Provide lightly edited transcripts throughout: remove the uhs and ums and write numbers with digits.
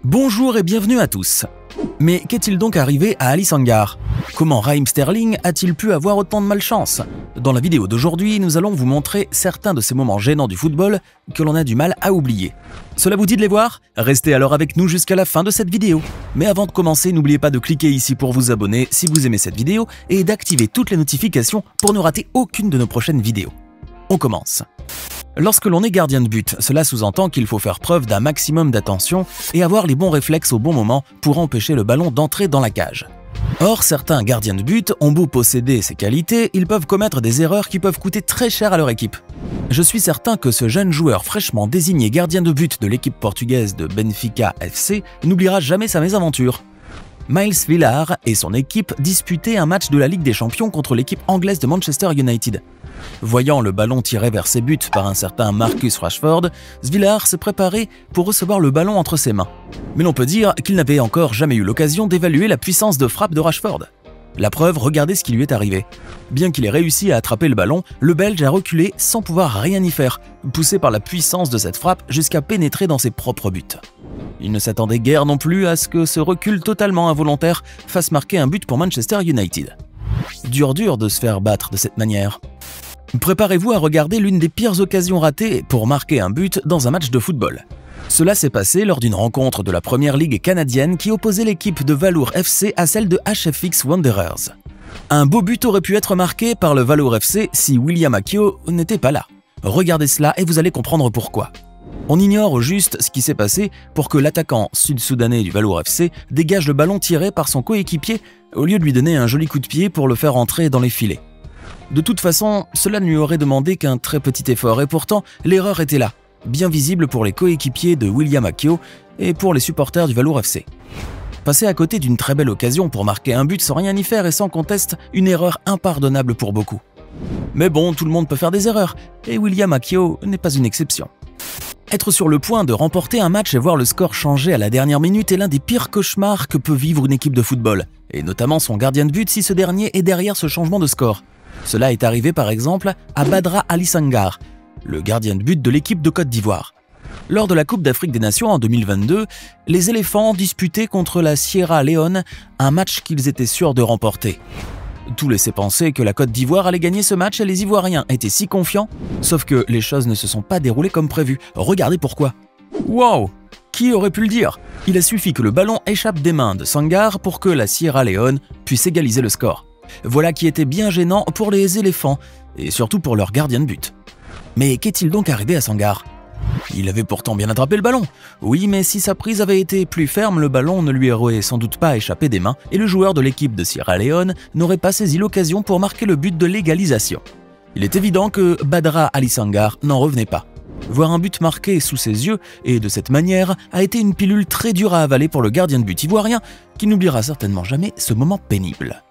Bonjour et bienvenue à tous. Mais qu'est-il donc arrivé à Ali Sangar? Comment Raheem Sterling a-t-il pu avoir autant de malchance? Dans la vidéo d'aujourd'hui, nous allons vous montrer certains de ces moments gênants du football que l'on a du mal à oublier. Cela vous dit de les voir? Restez alors avec nous jusqu'à la fin de cette vidéo. Mais avant de commencer, n'oubliez pas de cliquer ici pour vous abonner si vous aimez cette vidéo et d'activer toutes les notifications pour ne rater aucune de nos prochaines vidéos. On commence. Lorsque l'on est gardien de but, cela sous-entend qu'il faut faire preuve d'un maximum d'attention et avoir les bons réflexes au bon moment pour empêcher le ballon d'entrer dans la cage. Or, certains gardiens de but ont beau posséder ces qualités, ils peuvent commettre des erreurs qui peuvent coûter très cher à leur équipe. Je suis certain que ce jeune joueur fraîchement désigné gardien de but de l'équipe portugaise de Benfica FC n'oubliera jamais sa mésaventure. Miles Villar et son équipe disputaient un match de la Ligue des Champions contre l'équipe anglaise de Manchester United. Voyant le ballon tiré vers ses buts par un certain Marcus Rashford, Villar s'est préparé pour recevoir le ballon entre ses mains. Mais l'on peut dire qu'il n'avait encore jamais eu l'occasion d'évaluer la puissance de frappe de Rashford. La preuve, regardez ce qui lui est arrivé. Bien qu'il ait réussi à attraper le ballon, le Belge a reculé sans pouvoir rien y faire, poussé par la puissance de cette frappe jusqu'à pénétrer dans ses propres buts. Il ne s'attendait guère non plus à ce que ce recul totalement involontaire fasse marquer un but pour Manchester United. Dur de se faire battre de cette manière. Préparez-vous à regarder l'une des pires occasions ratées pour marquer un but dans un match de football. Cela s'est passé lors d'une rencontre de la Première Ligue canadienne qui opposait l'équipe de Valour FC à celle de HFX Wanderers. Un beau but aurait pu être marqué par le Valour FC si William Akio n'était pas là. Regardez cela et vous allez comprendre pourquoi. On ignore au juste ce qui s'est passé pour que l'attaquant sud-soudanais du Valour FC dégage le ballon tiré par son coéquipier au lieu de lui donner un joli coup de pied pour le faire entrer dans les filets. De toute façon, cela ne lui aurait demandé qu'un très petit effort et pourtant, l'erreur était là, bien visible pour les coéquipiers de William Akio et pour les supporters du Valour FC. Passer à côté d'une très belle occasion pour marquer un but sans rien y faire est sans conteste une erreur impardonnable pour beaucoup. Mais bon, tout le monde peut faire des erreurs, et William Akio n'est pas une exception. Être sur le point de remporter un match et voir le score changer à la dernière minute est l'un des pires cauchemars que peut vivre une équipe de football, et notamment son gardien de but si ce dernier est derrière ce changement de score. Cela est arrivé par exemple à Badra Ali Sangar, le gardien de but de l'équipe de Côte d'Ivoire. Lors de la Coupe d'Afrique des Nations en 2022, les éléphants disputaient contre la Sierra Leone un match qu'ils étaient sûrs de remporter. Tout laissait penser que la Côte d'Ivoire allait gagner ce match et les Ivoiriens étaient si confiants, sauf que les choses ne se sont pas déroulées comme prévu. Regardez pourquoi. Wow! Qui aurait pu le dire? Il a suffi que le ballon échappe des mains de Sangar pour que la Sierra Leone puisse égaliser le score. Voilà qui était bien gênant pour les éléphants, et surtout pour leur gardien de but. Mais qu'est-il donc arrivé à Sangar? Il avait pourtant bien attrapé le ballon. Oui, mais si sa prise avait été plus ferme, le ballon ne lui aurait sans doute pas échappé des mains, et le joueur de l'équipe de Sierra Leone n'aurait pas saisi l'occasion pour marquer le but de l'égalisation. Il est évident que Badra Ali Sangar n'en revenait pas. Voir un but marqué sous ses yeux, et de cette manière, a été une pilule très dure à avaler pour le gardien de but ivoirien, qui n'oubliera certainement jamais ce moment pénible.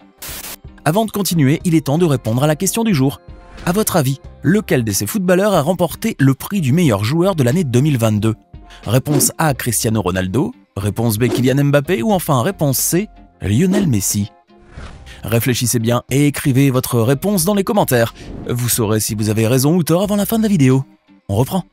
Avant de continuer, il est temps de répondre à la question du jour. À votre avis, lequel de ces footballeurs a remporté le prix du meilleur joueur de l'année 2022? Réponse A, Cristiano Ronaldo, réponse B, Kylian Mbappé ou enfin réponse C, Lionel Messi. Réfléchissez bien et écrivez votre réponse dans les commentaires. Vous saurez si vous avez raison ou tort avant la fin de la vidéo. On reprend.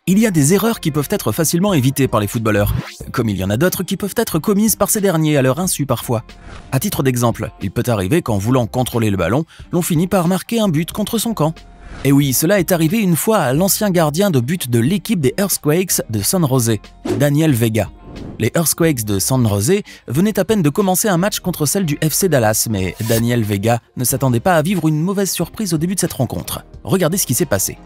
Il y a des erreurs qui peuvent être facilement évitées par les footballeurs, comme il y en a d'autres qui peuvent être commises par ces derniers à leur insu parfois. À titre d'exemple, il peut arriver qu'en voulant contrôler le ballon, l'on finit par marquer un but contre son camp. Et oui, cela est arrivé une fois à l'ancien gardien de but de l'équipe des Earthquakes de San José, Daniel Vega. Les Earthquakes de San José venaient à peine de commencer un match contre celle du FC Dallas, mais Daniel Vega ne s'attendait pas à vivre une mauvaise surprise au début de cette rencontre. Regardez ce qui s'est passé.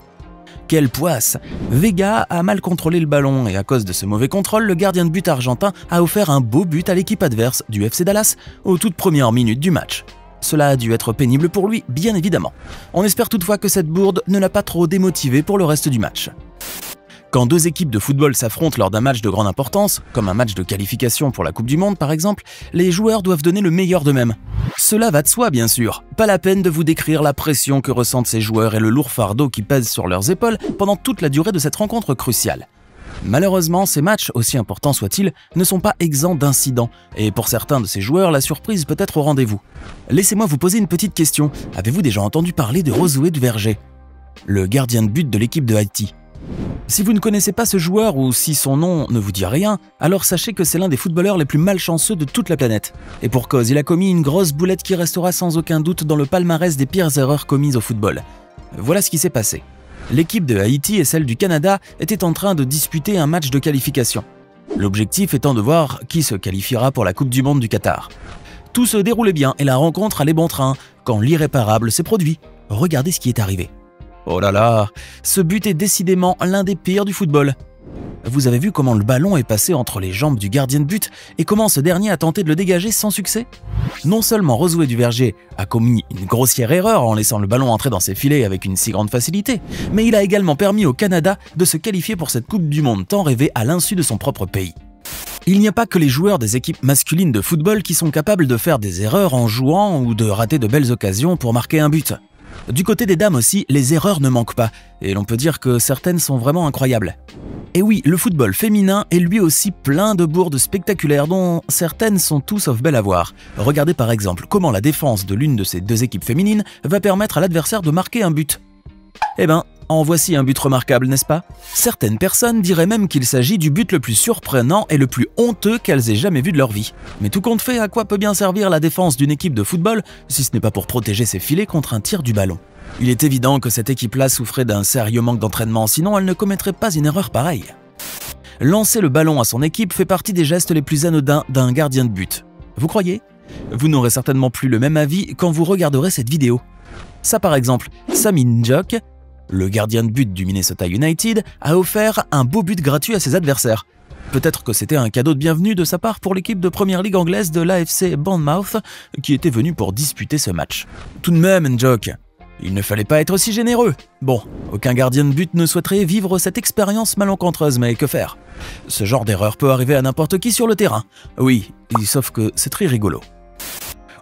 Quelle poisse! Vega a mal contrôlé le ballon et à cause de ce mauvais contrôle, le gardien de but argentin a offert un beau but à l'équipe adverse du FC Dallas aux toutes premières minutes du match. Cela a dû être pénible pour lui, bien évidemment. On espère toutefois que cette bourde ne l'a pas trop démotivé pour le reste du match. Quand deux équipes de football s'affrontent lors d'un match de grande importance, comme un match de qualification pour la Coupe du Monde par exemple, les joueurs doivent donner le meilleur d'eux-mêmes. Cela va de soi bien sûr, pas la peine de vous décrire la pression que ressentent ces joueurs et le lourd fardeau qui pèse sur leurs épaules pendant toute la durée de cette rencontre cruciale. Malheureusement, ces matchs, aussi importants soient-ils, ne sont pas exempts d'incidents, et pour certains de ces joueurs, la surprise peut être au rendez-vous. Laissez-moi vous poser une petite question, avez-vous déjà entendu parler de Josué de Verger, le gardien de but de l'équipe de Haïti? Si vous ne connaissez pas ce joueur ou si son nom ne vous dit rien, alors sachez que c'est l'un des footballeurs les plus malchanceux de toute la planète. Et pour cause, il a commis une grosse boulette qui restera sans aucun doute dans le palmarès des pires erreurs commises au football. Voilà ce qui s'est passé. L'équipe de Haïti et celle du Canada étaient en train de disputer un match de qualification. L'objectif étant de voir qui se qualifiera pour la Coupe du Monde du Qatar. Tout se déroulait bien et la rencontre allait bon train quand l'irréparable s'est produit. Regardez ce qui est arrivé. Oh là là, ce but est décidément l'un des pires du football. Vous avez vu comment le ballon est passé entre les jambes du gardien de but et comment ce dernier a tenté de le dégager sans succès? Non seulement Josué Duverger a commis une grossière erreur en laissant le ballon entrer dans ses filets avec une si grande facilité, mais il a également permis au Canada de se qualifier pour cette Coupe du Monde tant rêvée à l'insu de son propre pays. Il n'y a pas que les joueurs des équipes masculines de football qui sont capables de faire des erreurs en jouant ou de rater de belles occasions pour marquer un but. Du côté des dames aussi, les erreurs ne manquent pas, et l'on peut dire que certaines sont vraiment incroyables. Et oui, le football féminin est lui aussi plein de bourdes spectaculaires dont certaines sont tout sauf belles à voir. Regardez par exemple comment la défense de l'une de ces deux équipes féminines va permettre à l'adversaire de marquer un but. Eh ben, en voici un but remarquable, n'est-ce pas? Certaines personnes diraient même qu'il s'agit du but le plus surprenant et le plus honteux qu'elles aient jamais vu de leur vie. Mais tout compte fait, à quoi peut bien servir la défense d'une équipe de football si ce n'est pas pour protéger ses filets contre un tir du ballon? Il est évident que cette équipe-là souffrait d'un sérieux manque d'entraînement, sinon elle ne commettrait pas une erreur pareille. Lancer le ballon à son équipe fait partie des gestes les plus anodins d'un gardien de but. Vous croyez? Vous n'aurez certainement plus le même avis quand vous regarderez cette vidéo. Ça par exemple, Sami Njoku, le gardien de but du Minnesota United, a offert un beau but gratuit à ses adversaires. Peut-être que c'était un cadeau de bienvenue de sa part pour l'équipe de première ligue anglaise de l'AFC Bournemouth qui était venue pour disputer ce match. Tout de même, Njoku, il ne fallait pas être aussi généreux. Bon, aucun gardien de but ne souhaiterait vivre cette expérience malencontreuse, mais que faire? Ce genre d'erreur peut arriver à n'importe qui sur le terrain. Oui, sauf que c'est très rigolo.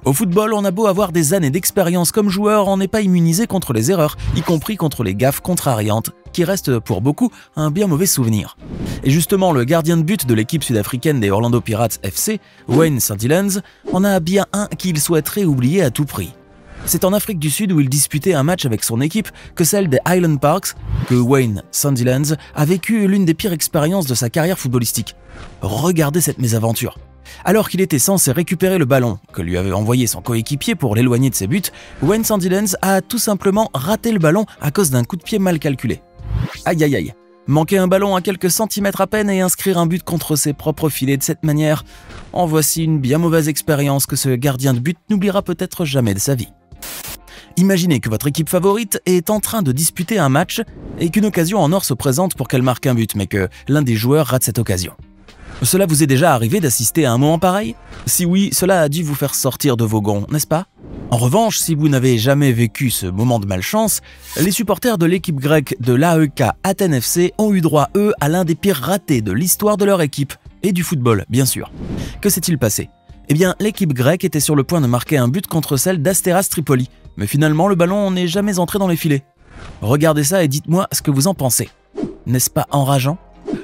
Au football, on a beau avoir des années d'expérience comme joueur, on n'est pas immunisé contre les erreurs, y compris contre les gaffes contrariantes, qui restent pour beaucoup un bien mauvais souvenir. Et justement, le gardien de but de l'équipe sud-africaine des Orlando Pirates FC, Wayne Sandilands, en a bien un qu'il souhaiterait oublier à tout prix. C'est en Afrique du Sud où il disputait un match avec son équipe que celle des Highland Parks que Wayne Sandilands a vécu l'une des pires expériences de sa carrière footballistique. Regardez cette mésaventure. Alors qu'il était censé récupérer le ballon que lui avait envoyé son coéquipier pour l'éloigner de ses buts, Wayne Sandilands a tout simplement raté le ballon à cause d'un coup de pied mal calculé. Aïe aïe aïe, manquer un ballon à quelques centimètres à peine et inscrire un but contre ses propres filets de cette manière, en voici une bien mauvaise expérience que ce gardien de but n'oubliera peut-être jamais de sa vie. Imaginez que votre équipe favorite est en train de disputer un match et qu'une occasion en or se présente pour qu'elle marque un but, mais que l'un des joueurs rate cette occasion. Cela vous est déjà arrivé d'assister à un moment pareil? Si oui, cela a dû vous faire sortir de vos gonds, n'est-ce pas? En revanche, si vous n'avez jamais vécu ce moment de malchance, les supporters de l'équipe grecque de l'AEK Athènes FC ont eu droit, eux, à l'un des pires ratés de l'histoire de leur équipe, et du football, bien sûr. Que s'est-il passé? Eh bien, l'équipe grecque était sur le point de marquer un but contre celle d'Asteras Tripoli, mais finalement le ballon n'est jamais entré dans les filets. Regardez ça et dites-moi ce que vous en pensez. N'est-ce pas enrageant?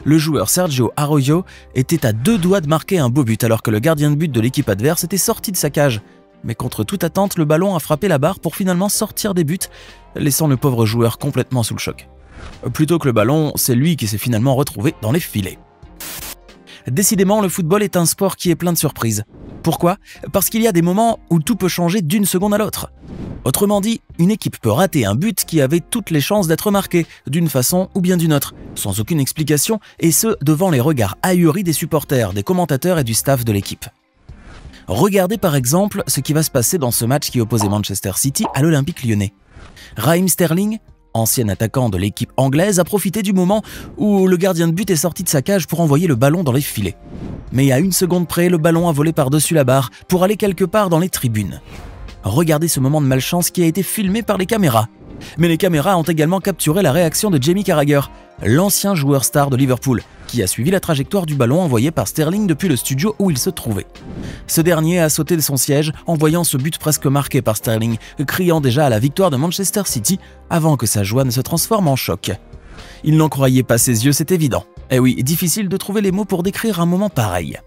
Le joueur Sergio Arroyo était à deux doigts de marquer un beau but alors que le gardien de but de l'équipe adverse était sorti de sa cage. Mais contre toute attente, le ballon a frappé la barre pour finalement sortir des buts, laissant le pauvre joueur complètement sous le choc. Plutôt que le ballon, c'est lui qui s'est finalement retrouvé dans les filets. Décidément, le football est un sport qui est plein de surprises. Pourquoi? Parce qu'il y a des moments où tout peut changer d'une seconde à l'autre. Autrement dit, une équipe peut rater un but qui avait toutes les chances d'être marqué, d'une façon ou bien d'une autre, sans aucune explication, et ce, devant les regards ahuris des supporters, des commentateurs et du staff de l'équipe. Regardez par exemple ce qui va se passer dans ce match qui opposait Manchester City à l'Olympique Lyonnais. Raheem Sterling, ancien attaquant de l'équipe anglaise, a profité du moment où le gardien de but est sorti de sa cage pour envoyer le ballon dans les filets. Mais à une seconde près, le ballon a volé par-dessus la barre pour aller quelque part dans les tribunes. Regardez ce moment de malchance qui a été filmé par les caméras. Mais les caméras ont également capturé la réaction de Jamie Carragher, l'ancien joueur star de Liverpool, qui a suivi la trajectoire du ballon envoyé par Sterling depuis le studio où il se trouvait. Ce dernier a sauté de son siège en voyant ce but presque marqué par Sterling, criant déjà à la victoire de Manchester City avant que sa joie ne se transforme en choc. Il n'en croyait pas ses yeux, c'est évident. Eh oui, difficile de trouver les mots pour décrire un moment pareil.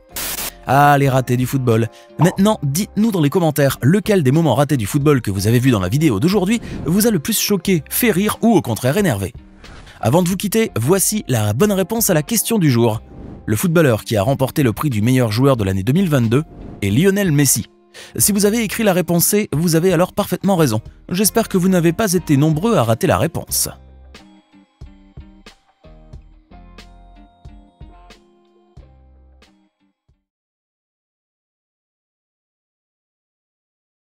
Ah, les ratés du football. Maintenant, dites-nous dans les commentaires lequel des moments ratés du football que vous avez vu dans la vidéo d'aujourd'hui vous a le plus choqué, fait rire ou au contraire énervé. Avant de vous quitter, voici la bonne réponse à la question du jour. Le footballeur qui a remporté le prix du meilleur joueur de l'année 2022 est Lionel Messi. Si vous avez écrit la réponse C, vous avez alors parfaitement raison. J'espère que vous n'avez pas été nombreux à rater la réponse.